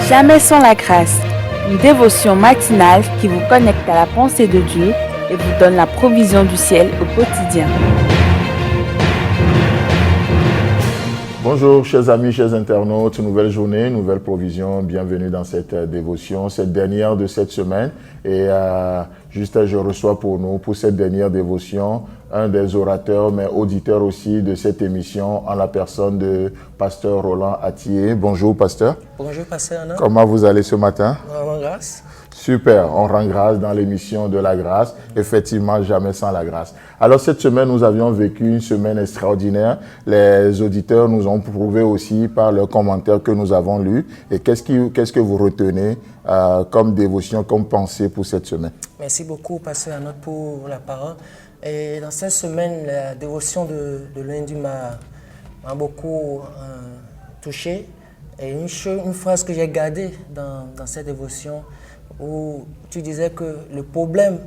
Jamais sans la grâce, une dévotion matinale qui vous connecte à la pensée de Dieu et vous donne la provision du ciel au quotidien. Bonjour chers amis, chers internautes, nouvelle journée, nouvelle provision, bienvenue dans cette dévotion, cette dernière de cette semaine. Et je reçois pour cette dernière dévotion un des orateurs, mais auditeur aussi de cette émission, en la personne de Pasteur Roland Attié. Bonjour Pasteur. Bonjour Pasteur Anna. Comment vous allez ce matin? Vraiment grâce. Super, on rend grâce dans l'émission de la grâce, effectivement jamais sans la grâce. Alors cette semaine, nous avions vécu une semaine extraordinaire. Les auditeurs nous ont prouvé aussi par leurs commentaires que nous avons lus. Et qu'est-ce que vous retenez comme dévotion, comme pensée pour cette semaine? Merci beaucoup Pasteur Anna pour la parole. Et dans cette semaine, la dévotion de lundi m'a beaucoup touché. Et une phrase que j'ai gardée dans cette dévotion, où tu disais que le problème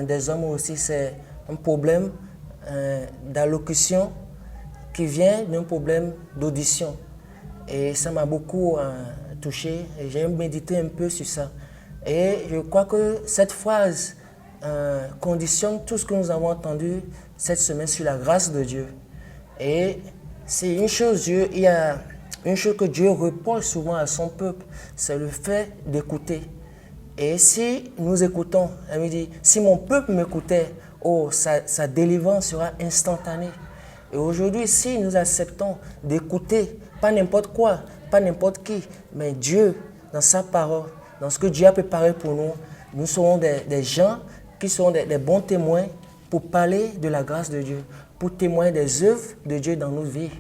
des hommes aussi, c'est un problème d'allocution qui vient d'un problème d'audition. Et ça m'a beaucoup touché et j'ai médité un peu sur ça. Et je crois que cette phrase conditionne tout ce que nous avons entendu cette semaine sur la grâce de Dieu. Et c'est une chose, il y a une chose que Dieu reproche souvent à son peuple, c'est le fait d'écouter. Et si nous écoutons, elle me dit, si mon peuple m'écoutait, sa délivrance sera instantanée. Et aujourd'hui, si nous acceptons d'écouter, pas n'importe quoi, pas n'importe qui, mais Dieu, dans sa parole, dans ce que Dieu a préparé pour nous, nous serons des gens qui seront des bons témoins pour parler de la grâce de Dieu, pour témoigner des œuvres de Dieu dans nos vies.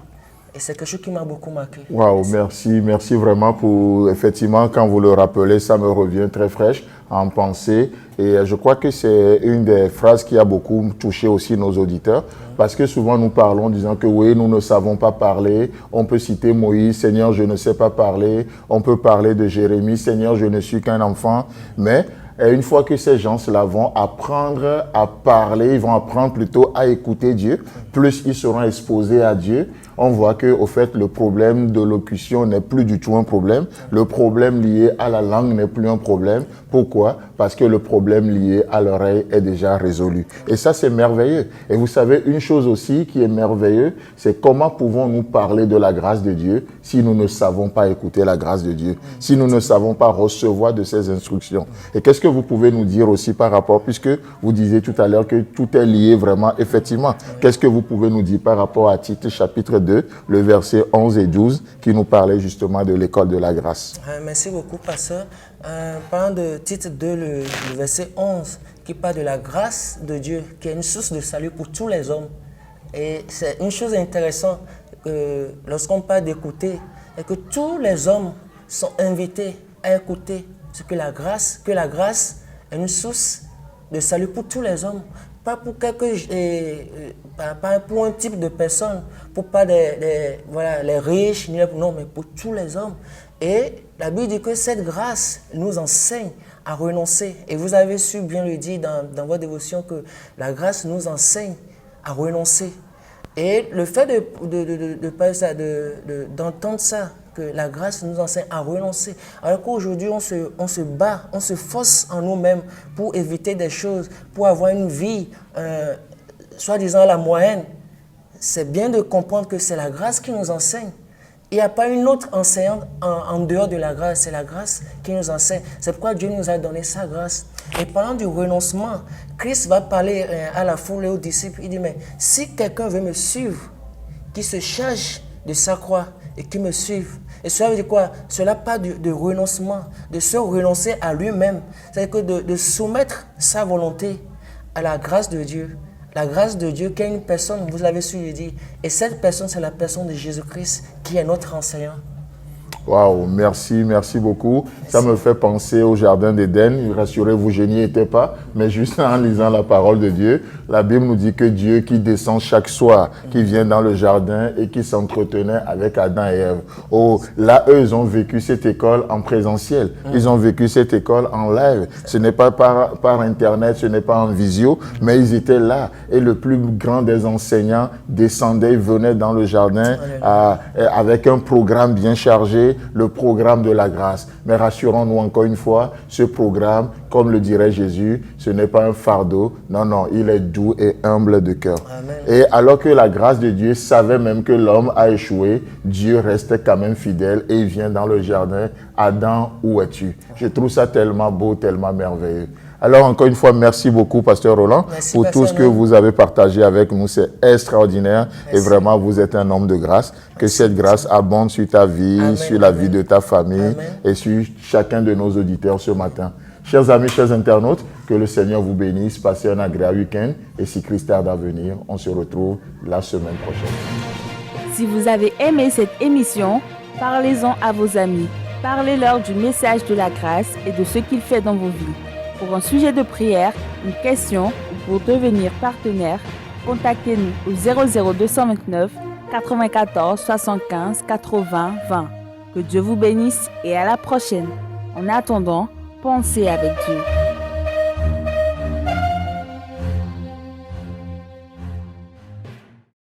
Et c'est quelque chose qui m'a beaucoup marqué. Waouh, merci vraiment pour, effectivement, quand vous le rappelez, ça me revient très fraîche en pensée. Et je crois que c'est une des phrases qui a beaucoup touché aussi nos auditeurs. Parce que souvent nous parlons disant que oui, nous ne savons pas parler. On peut citer Moïse, Seigneur, je ne sais pas parler. On peut parler de Jérémie, Seigneur, je ne suis qu'un enfant. Mais une fois que ces gens-là vont apprendre à parler, ils vont apprendre plutôt à écouter Dieu, plus ils seront exposés à Dieu. On voit que, au fait, le problème de locution n'est plus du tout un problème. Le problème lié à la langue n'est plus un problème. Pourquoi? Parce que le problème lié à l'oreille est déjà résolu. Et ça, c'est merveilleux. Et vous savez, une chose aussi qui est merveilleuse, c'est comment pouvons-nous parler de la grâce de Dieu si nous ne savons pas écouter la grâce de Dieu, si nous ne savons pas recevoir de ses instructions. Et qu'est-ce que vous pouvez nous dire aussi par rapport, puisque vous disiez tout à l'heure que tout est lié vraiment, effectivement. Qu'est-ce que vous pouvez nous dire par rapport à Tite chapitre 2, le verset 11 et 12, qui nous parlait justement de l'école de la grâce? Merci beaucoup, Pasteur. Parlant de Tite 2, le verset 11, qui parle de la grâce de Dieu, qui est une source de salut pour tous les hommes. Et c'est une chose intéressante, lorsqu'on parle d'écouter, et que tous les hommes sont invités à écouter ce que la grâce est une source de salut pour tous les hommes. Pas pour pas pour un type de personne, pour pas les riches, non, mais pour tous les hommes. Et la Bible dit que cette grâce nous enseigne à renoncer. Et vous avez su bien le dire dans votre dévotion que la grâce nous enseigne à renoncer. Et le fait de parler ça, d'entendre ça, que la grâce nous enseigne à renoncer. Alors qu'aujourd'hui, on se bat, on se force en nous-mêmes pour éviter des choses, pour avoir une vie, soi-disant à la moyenne. C'est bien de comprendre que c'est la grâce qui nous enseigne. Il n'y a pas une autre enseignante en dehors de la grâce, c'est la grâce qui nous enseigne. C'est pourquoi Dieu nous a donné sa grâce. Et parlant du renoncement, Christ va parler à la foule et aux disciples. Il dit, mais si quelqu'un veut me suivre, qu'il se charge de sa croix et qu'il me suive. Et cela veut dire quoi? Cela parle de renoncement, de se renoncer à lui-même. C'est-à-dire que de soumettre sa volonté à la grâce de Dieu. La grâce de Dieu qui est une personne, vous l'avez su le dire. Et cette personne, c'est la personne de Jésus-Christ qui est notre enseignant. Waouh, merci beaucoup. Merci. Ça me fait penser au jardin d'Éden. Rassurez-vous, je n'y étais pas, mais juste en lisant la parole de Dieu, La Bible nous dit que Dieu qui descend chaque soir, qui vient dans le jardin et qui s'entretenait avec Adam et Ève. Oh, là, eux, ils ont vécu cette école en présentiel. Ils ont vécu cette école en live. Ce n'est pas par Internet, ce n'est pas en visio, mais ils étaient là. Et le plus grand des enseignants descendait, venait dans le jardin avec un programme bien chargé, le programme de la grâce. Mais rassurons-nous encore une fois, ce programme, comme le dirait Jésus, ce n'est pas un fardeau. Non, non, il est doux et humble de cœur. Et alors que la grâce de Dieu savait même que l'homme a échoué, Dieu restait quand même fidèle et il vient dans le jardin. Adam, où es-tu? Je trouve ça tellement beau, tellement merveilleux. Alors, encore une fois, merci beaucoup, Pasteur Roland, pour tout ce que vous avez partagé avec nous. C'est extraordinaire et vraiment, vous êtes un homme de grâce. Que cette grâce abonde sur ta vie, sur la vie de ta famille et sur chacun de nos auditeurs ce matin. Chers amis, chers internautes, que le Seigneur vous bénisse. Passez un agréable week-end et si Christ tarde à venir, on se retrouve la semaine prochaine. Si vous avez aimé cette émission, parlez-en à vos amis. Parlez-leur du message de la grâce et de ce qu'il fait dans vos vies. Pour un sujet de prière, une question ou pour devenir partenaire, contactez-nous au 00229 94 75 80 20. Que Dieu vous bénisse et à la prochaine. En attendant, pensez avec Dieu.